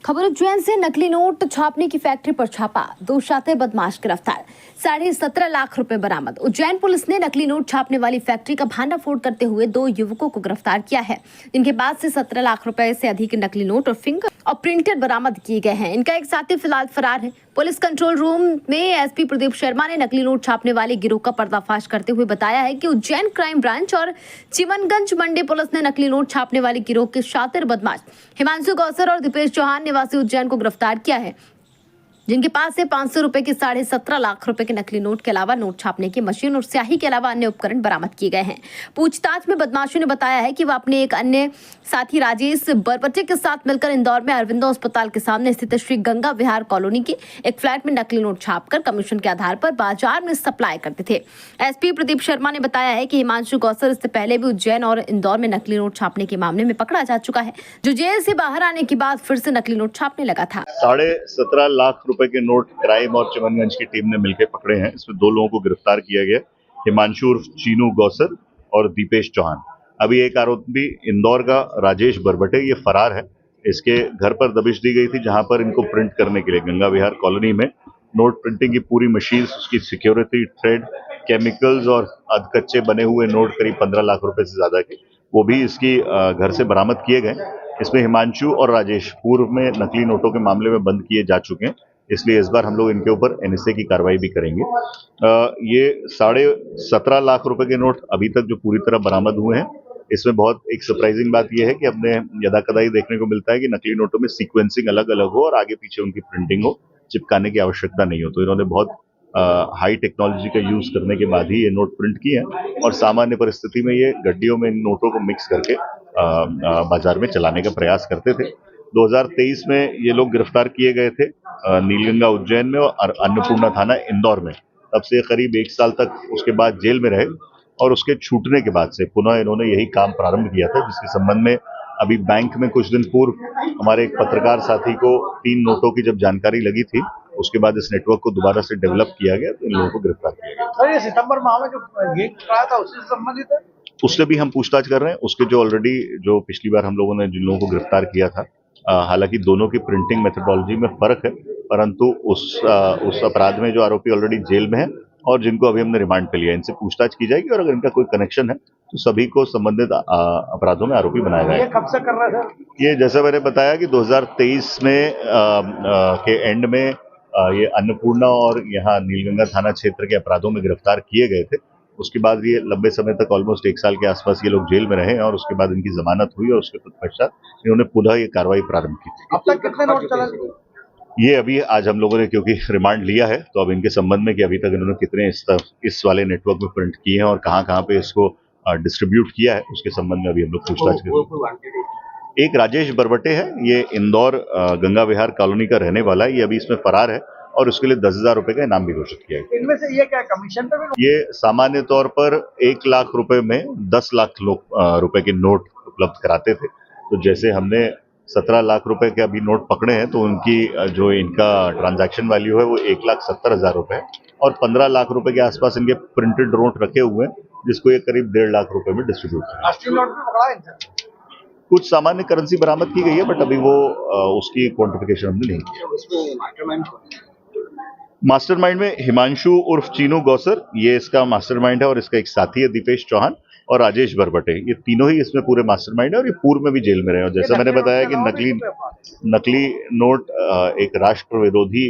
खबर उज्जैन से नकली नोट छापने की फैक्ट्री पर छापा, 2 शातिर बदमाश गिरफ्तार, 17.5 लाख रुपए बरामद। उज्जैन पुलिस ने नकली नोट छापने वाली फैक्ट्री का भांडाफोड़ करते हुए 2 युवकों को गिरफ्तार किया है, जिनके पास से 17 लाख रुपए से अधिक नकली नोट और फिंगर और प्रिंटर बरामद किए गए हैं। इनका एक साथी फिलहाल फरार है। पुलिस कंट्रोल रूम में एसपी प्रदीप शर्मा ने नकली नोट छापने वाले गिरोह का पर्दाफाश करते हुए बताया है कि उज्जैन क्राइम ब्रांच और चिमनगंज मंडी पुलिस ने नकली नोट छापने वाले गिरोह के शातिर बदमाश हिमांशु गौसर और दीपेश चौहान निवासी उज्जैन को गिरफ्तार किया है, जिनके पास से 500 रुपए के 17.5 लाख रुपए के नकली नोट के अलावा नोट छापने की मशीन और स्याही के अलावा अन्य उपकरण बरामद किए गए हैं। पूछताछ में बदमाशों ने बताया है कि वह अपने एक अन्य साथी राजेश बरबटे के साथ मिलकर इंदौर में अरविंदो अस्पताल के सामने स्थित श्री गंगा विहार कॉलोनी के एक फ्लैट में नकली नोट छापकर कमीशन के आधार पर बाजार में सप्लाई करते थे। एसपी प्रदीप शर्मा ने बताया है कि हिमांशु गौसर इससे पहले भी उज्जैन और इंदौर में नकली नोट छापने के मामले में पकड़ा जा चुका है, जो जेल से बाहर आने के बाद फिर से नकली नोट छापने लगा था। 17.5 लाख रुपए के नोट क्राइम और चिमनगंज की टीम ने मिलकर पकड़े हैं। इसमें 2 लोगों को गिरफ्तार किया गया, हिमांशु उर्फ चीनू गौसर और दीपेश चौहान। अभी एक आरोपी इंदौर का राजेश बरबटे, ये फरार है। इसके घर पर दबिश दी गई थी, जहां पर इनको प्रिंट करने के लिए गंगा विहार कॉलोनी में नोट प्रिंटिंग की पूरी मशीन, उसकी सिक्योरिटी, थ्रेड, केमिकल्स और अधकच्चे बने हुए नोट करीब 15 लाख रुपए से ज्यादा के, वो भी इसकी घर से बरामद किए गए। इसमें हिमांशु और राजेश पूर्व में नकली नोटों के मामले में बंद किए जा चुके हैं, इसलिए इस बार हम लोग इनके ऊपर एनएसए की कार्रवाई भी करेंगे। ये 17.5 लाख रुपए के नोट अभी तक जो पूरी तरह बरामद हुए हैं, इसमें बहुत एक सरप्राइजिंग बात यह है कि हमने यदाकदा ही देखने को मिलता है कि नकली नोटों में सीक्वेंसिंग अलग अलग हो और आगे पीछे उनकी प्रिंटिंग हो, चिपकाने की आवश्यकता नहीं हो। तो इन्होंने बहुत हाई टेक्नोलॉजी का यूज करने के बाद ही ये नोट प्रिंट किए हैं और सामान्य परिस्थिति में ये गड्डियों में इन नोटों को मिक्स करके बाजार में चलाने का प्रयास करते थे। 2023 में ये लोग गिरफ्तार किए गए थे नीलगंगा उज्जैन में और अन्नपूर्णा थाना इंदौर में। तब से करीब 1 साल तक उसके बाद जेल में रहे और उसके छूटने के बाद से पुनः इन्होंने यही काम प्रारंभ किया था, जिसके संबंध में अभी बैंक में कुछ दिन पूर्व हमारे एक पत्रकार साथी को 3 नोटों की जब जानकारी लगी थी, उसके बाद इस नेटवर्क को दोबारा से डेवलप किया गया, तो इन लोगों को गिरफ्तार किया गया। सर, ये सितंबर माह में जो गैंग रहा था उससे संबंधित है? उससे भी हम पूछताछ कर रहे हैं। उसके जो ऑलरेडी जो पिछली बार हम लोगों ने जिन लोगों को गिरफ्तार किया था, हालांकि दोनों की प्रिंटिंग मेथोडोलॉजी में फर्क है, परंतु उस अपराध में जो आरोपी ऑलरेडी जेल में है और जिनको अभी हमने रिमांड पे लिया, इनसे पूछताछ की जाएगी और अगर इनका कोई कनेक्शन है तो सभी को संबंधित अपराधों में आरोपी बनाया जाएगा। ये कब से कर रहा था? ये जैसा मैंने बताया कि 2023 में के एंड में ये अन्नपूर्णा और यहाँ नीलगंगा थाना क्षेत्र के अपराधों में गिरफ्तार किए गए थे। उसके बाद ये लंबे समय तक ऑलमोस्ट 1 साल के आसपास ये लोग जेल में रहे और उसके बाद इनकी जमानत हुई और उसके तत्पश्चात इन्होंने पुनः ये कार्रवाई प्रारंभ की थी। अब तक कितने नोट चला? ये अभी आज हम लोगों ने क्योंकि रिमांड लिया है, तो अब इनके संबंध में कि अभी तक इन्होंने कितने इस वाले नेटवर्क में प्रिंट किए हैं और कहाँ पे इसको डिस्ट्रीब्यूट किया है, उसके संबंध में अभी हम लोग पूछताछ करेंगे। एक राजेश बरबटे है, ये इंदौर गंगा विहार कॉलोनी का रहने वाला है। ये अभी इसमें फरार है और उसके लिए 10,000 रुपए का इनाम भी घोषित किया गया। इनमें से ये क्या कमीशन पे भी? ये सामान्य तौर पर 1 लाख रुपए में 10 लाख रुपए के नोट उपलब्ध कराते थे। तो जैसे हमने 17 लाख रुपए के अभी नोट पकड़े हैं, तो उनकी जो इनका ट्रांजैक्शन वैल्यू है वो 1,70,000 रुपए है और 15 लाख रुपए के आसपास इनके प्रिंटेड नोट रखे हुए हैं, जिसको ये करीब 1.5 लाख रुपए में डिस्ट्रीब्यूट कर। राष्ट्रीय नोट भी पकड़ा है इनसे? कुछ सामान्य करेंसी बरामद की गई है, बट अभी वो उसकी क्वांटिफिकेशन हमने नहीं की। मास्टरमाइंड में हिमांशु उर्फ चीनू गौसर, ये इसका मास्टरमाइंड है और इसका एक साथी है दीपेश चौहान और राजेश बरबटे। ये तीनों ही इसमें पूरे मास्टरमाइंड है और ये पूर्व में भी जेल में रहे। और जैसा मैंने बताया कि नकली नोट एक राष्ट्र विरोधी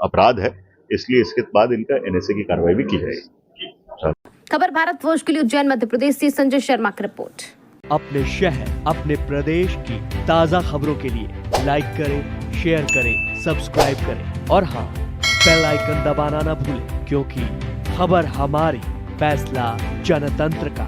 अपराध है, इसलिए इसके बाद इनका एनएसए की कार्रवाई भी की जाएगी। खबर भारतवर्ष के लिए उज्जैन मध्य प्रदेश से संजय शर्मा की रिपोर्ट। अपने शहर, अपने प्रदेश की ताज़ा खबरों के लिए लाइक करें, शेयर करें, सब्सक्राइब करें और हाँ, बेल आइकन दबाना ना भूलें, क्योंकि खबर हमारी, फैसला जनतंत्र का।